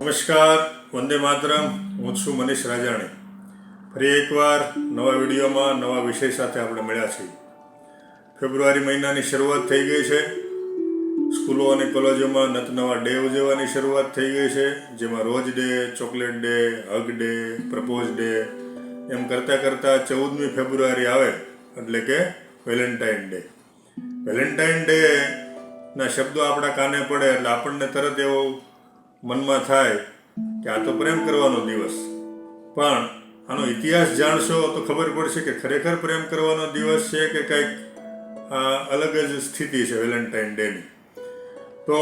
નમસ્કાર, વંદે માતરમ. હું છું મનીષ રાજાણી. ફરી એકવાર નવા વિડીયોમાં નવા વિષય સાથે આપણે મળ્યા છીએ. ફેબ્રુઆરી મહિનાની શરૂઆત થઈ ગઈ છે. સ્કૂલો અને કોલેજોમાં નવા ડે ઉજવવાની શરૂઆત થઈ ગઈ છે, જેમાં rose day, chocolate day, hug day, propose day એમ કરતાં કરતાં 14મી ફેબ્રુઆરી આવે એટલે કે વેલેન્ટાઇન ડે. વેલેન્ટાઇન ડે ના શબ્દો આપણા કાને પડે એટલે આપણને તરત એવો મનમાં થાય કે આ તો પ્રેમ કરવાનો દિવસ. પણ આનો ઇતિહાસ જાણશો તો ખબર પડશે કે ખરેખર પ્રેમ કરવાનો દિવસ છે કે કંઈક અલગ જ સ્થિતિ છે વેલેન્ટાઇન ડેની. તો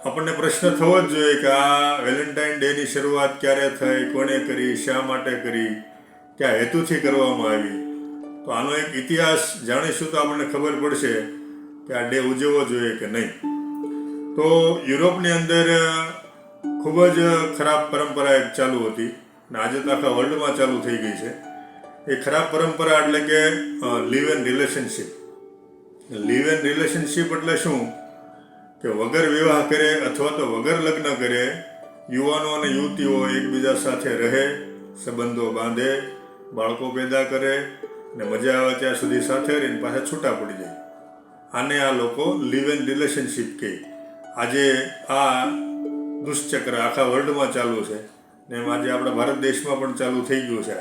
આપણને પ્રશ્ન થવો જ જોઈએ કે આ વેલેન્ટાઇન ડેની શરૂઆત ક્યારે થઈ, કોણે કરી, શા માટે કરી, કયા હેતુથી કરવામાં આવી. તો આનો એક ઇતિહાસ જાણીશું તો આપણને ખબર પડશે કે આ ડે ઉજવવો જોઈએ કે નહીં. તો યુરોપની અંદર ખૂબ જ ખરાબ પરંપરા એક ચાલુ હતી અને આજે તો આખા વર્લ્ડમાં ચાલુ થઈ ગઈ છે. એ ખરાબ પરંપરા એટલે કે live in relationship. Live in relationship એટલે શું કે વગર વિવાહ કરે અથવા તો વગર લગ્ન કરે યુવાનો અને યુવતીઓ એકબીજા સાથે રહે, સંબંધો બાંધે, બાળકો પેદા કરે અને મજા આવે ત્યાં સુધી સાથે રહીને પાછા છૂટા પડી જાય. આને આ લોકો લિવ એન રિલેશનશિપ કહે. આજે આ દુષ્ચક્ર આખા વર્લ્ડમાં ચાલુ છે ને એમ આજે આપણા ભારત દેશમાં પણ ચાલુ થઈ ગયું છે.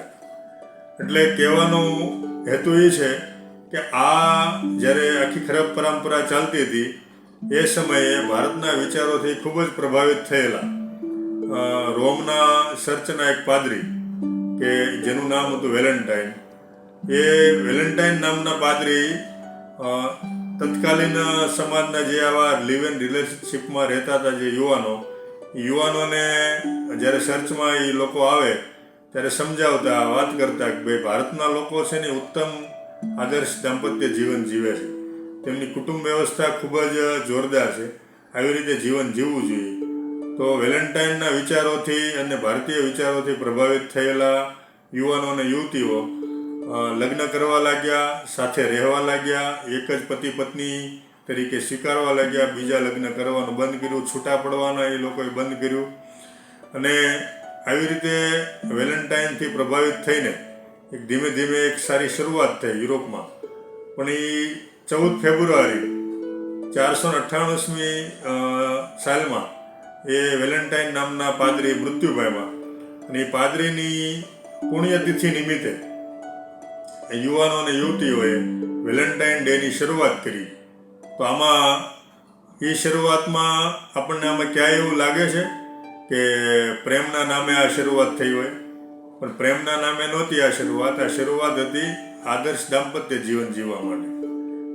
એટલે કહેવાનો હેતુ એ છે કે આ જ્યારે આખી ખરાબ પરંપરા ચાલતી હતી એ સમયે ભારતના વિચારોથી ખૂબ જ પ્રભાવિત થયેલા રોમના ચર્ચના એક પાદરી કે જેનું નામ હતું વેલેન્ટાઇન. એ વેલેન્ટાઇન નામના પાદરી તત્કાલીન સમાજના જે આવા લિવ એન રિલેશનશિપમાં રહેતા હતા જે યુવાનોને જ્યારે ચર્ચમાં એ લોકો આવે ત્યારે સમજાવતા, વાત કરતા કે ભાઈ ભારતના લોકો છે ને ઉત્તમ આદર્શ દાંપત્ય જીવન જીવે છે, તેમની કુટુંબ વ્યવસ્થા ખૂબ જ જોરદાર છે, આવી રીતે જીવન જીવવું જોઈએ. તો વેલેન્ટાઇનના વિચારોથી અને ભારતીય વિચારોથી પ્રભાવિત થયેલા યુવાનો અને યુવતીઓ લગ્ન કરવા લાગ્યા, સાથે રહેવા લાગ્યા, એક જ પતિ પત્ની તરીકે સ્વીકારવા લાગ્યા, બીજા લગ્ન કરવાનું બંધ કર્યું, છૂટા પડવાના એ લોકોએ બંધ કર્યું. અને આવી રીતે વેલેન્ટાઇનથી પ્રભાવિત થઈને એક ધીમે ધીમે એક સારી શરૂઆત થઈ યુરોપમાં. પણ એ 14 ફેબ્રુઆરી 498મી સાલમાં એ વેલેન્ટાઇન નામના પાદરી મૃત્યુ પામ્યા. અને એ પાદરીની પુણ્યતિથિ નિમિત્તે યુવાનો અને યુવતીઓએ વેલેન્ટાઇન ડેની શરૂઆત કરી. તો આમાં એ શરૂઆતમાં આપણને આમાં ક્યાંય એવું લાગે છે કે પ્રેમના નામે આ શરૂઆત થઈ હોય, પણ પ્રેમના નામે નહોતી આ શરૂઆત. આ શરૂઆત હતી આદર્શ દાંપત્ય જીવન જીવવા માટે.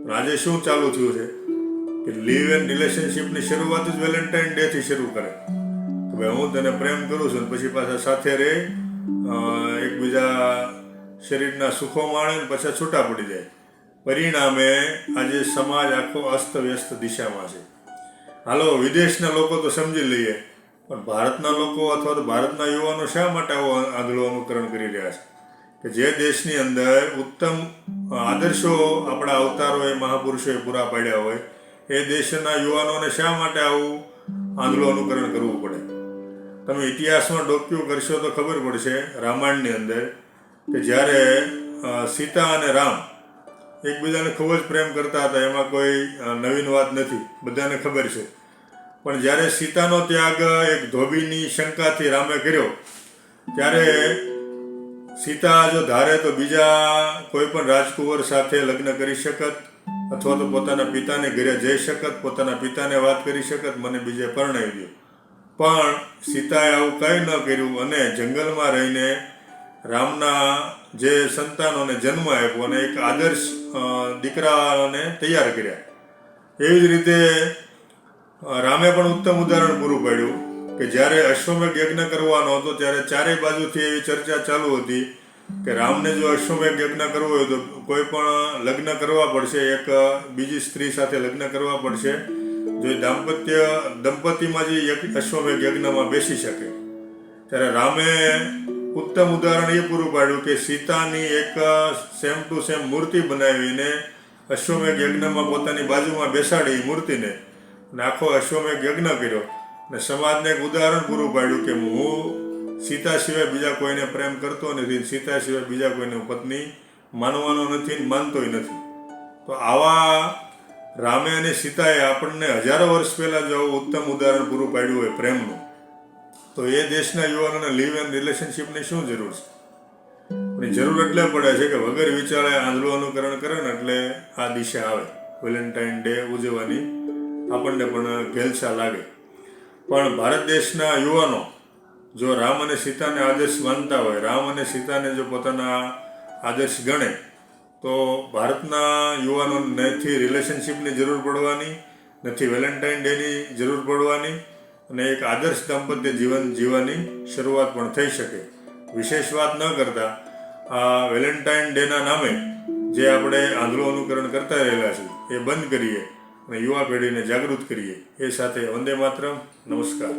પણ આજે શું ચાલુ થયું છે કે લિવ એન રિલેશનશિપની શરૂઆત જ વેલેન્ટાઇન ડેથી શરૂ કરે કે ભાઈ હું તને પ્રેમ કરું છું, પછી પાછા સાથે રહે, એકબીજા શરીરના સુખો માણે ને પછી છૂટા પડી જાય. પરિણામે આજે સમાજ આખો અસ્તવ્યસ્ત દિશામાં છે. હાલો વિદેશના લોકો તો સમજી લઈએ, પણ ભારતના લોકો અથવા તો ભારતના યુવાનો શા માટે આવો આંધળું અનુકરણ કરી રહ્યા છે કે જે દેશની અંદર ઉત્તમ આદર્શો આપણા અવતારોએ મહાપુરુષોએ પૂરા પાડ્યા હોય એ દેશના યુવાનોને શા માટે આવું આંધળું અનુકરણ કરવું પડે? તમે ઇતિહાસમાં ડોક્યુ કરશો તો ખબર પડશે રામાયણની અંદર કે જ્યારે સીતા અને રામ એકબીજાને ખૂબ જ પ્રેમ કરતા હતા, એમાં કોઈ નવીન વાત નથી, બધાને ખબર છે. પણ જ્યારે સીતાનો ત્યાગ એક ધોબીની શંકાથી રામે કર્યો ત્યારે સીતા જો ધારે તો બીજા કોઈ પણ રાજકુંવર સાથે લગ્ન કરી શકત અથવા તો પોતાના પિતાને ઘરે જઈ શકત, પોતાના પિતાને વાત કરી શકત, મને બીજે પરણાવી દો. પણ સીતાએ આવું કંઈ ન કર્યું અને જંગલમાં રહીને રામના જે સંતાનોને જન્મ આપ્યો અને એક આદર્શ દીકરાઓને તૈયાર કર્યા. એવી જ રીતે રામે પણ ઉત્તમ ઉદાહરણ પૂરું પાડ્યું કે જ્યારે અશ્વમેઘ યજ્ઞ કરવાનો હતો ત્યારે ચારેય બાજુથી એવી ચર્ચા ચાલુ હતી કે રામને જો અશ્વમેઘ યજ્ઞ કરવો હોય તો કોઈ પણ લગ્ન કરવા પડશે, એક બીજી સ્ત્રી સાથે લગ્ન કરવા પડશે જો દંપતીમાં જે અશ્વમેઘ યજ્ઞમાં બેસી શકે. ત્યારે રામે ઉત્તમ ઉદાહરણ એ પૂરું પાડ્યું કે સીતાની એક સેમ ટુ સેમ મૂર્તિ બનાવીને અશ્વમેઘ યજ્ઞમાં પોતાની બાજુમાં બેસાડી મૂર્તિને અને આખો અશ્વમેઘ યજ્ઞ કર્યો. અને સમાજને એક ઉદાહરણ પૂરું પાડ્યું કે હું સીતા સિવાય બીજા કોઈને પ્રેમ કરતો નથી, સીતા સિવાય બીજા કોઈને હું પત્ની માનવાનો નથી, માનતોય નથી. તો આવા રામે અને સીતાએ આપણને હજારો વર્ષ પહેલાં જો ઉત્તમ ઉદાહરણ પૂરું પાડ્યું હોય પ્રેમનું, તો એ દેશના યુવાનોને લિવ એન્ડ રિલેશનશિપની શું જરૂર છે? એની જરૂર એટલે પડે છે કે વગર વિચારે આંધળું અનુકરણ કરે ને એટલે આ દિશા આવે. વેલેન્ટાઇન ડે ઉજવવાની આપણને પણ ઘેલસા લાગે. પણ ભારત દેશના યુવાનો જો રામ અને સીતાને આદર્શ માનતા હોય, રામ અને સીતાને જો પોતાના આદર્શ ગણે, તો ભારતના યુવાનોને નથી રિલેશનશિપની જરૂર પડવાની, નથી વેલેન્ટાઇન ડેની જરૂર પડવાની, અને એક આદર્શ દાંપત્ય જીવન જીવવાની શરૂઆત પણ થઈ શકે. વિશેષ વાત ન કરતા આ વેલેન્ટાઇન ડેના નામે જે આપણે આંધળું અનુકરણ કરતા રહેલા છીએ એ બંધ કરીએ અને યુવા પેઢીને જાગૃત કરીએ. એ સાથે વંદે માતરમ. નમસ્કાર.